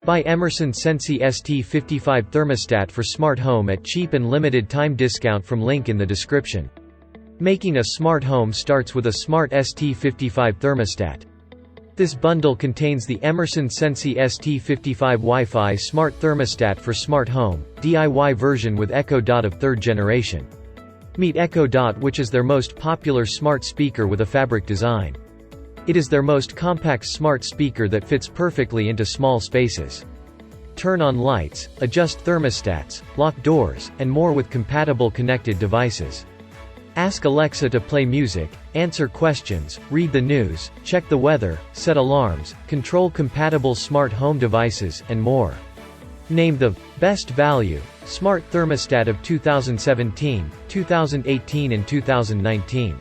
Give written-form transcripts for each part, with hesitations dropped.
Buy Emerson Sensi ST55 Thermostat for smart home at cheap and limited time discount from link in the description. Making a smart home starts with a smart ST55 thermostat. This bundle contains the Emerson Sensi ST55 Wi-Fi Smart Thermostat for Smart Home, DIY version with Echo Dot of 3rd generation. Meet Echo Dot, which is their most popular smart speaker with a fabric design. It is their most compact smart speaker that fits perfectly into small spaces. Turn on lights, adjust thermostats, lock doors, and more with compatible connected devices. Ask Alexa to play music, answer questions, read the news, check the weather, set alarms, control compatible smart home devices, and more. Named the Best Value Smart Thermostat of 2017, 2018 and 2019.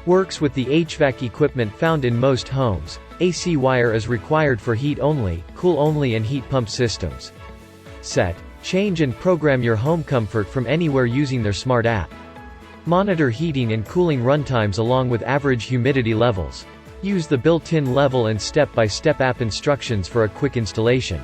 Works with the HVAC equipment found in most homes. AC wire is required for heat only, cool only and heat pump systems. Set, change and program your home comfort from anywhere using their smart app. Monitor heating and cooling runtimes along with average humidity levels. Use the built-in level and step-by-step app instructions for a quick installation.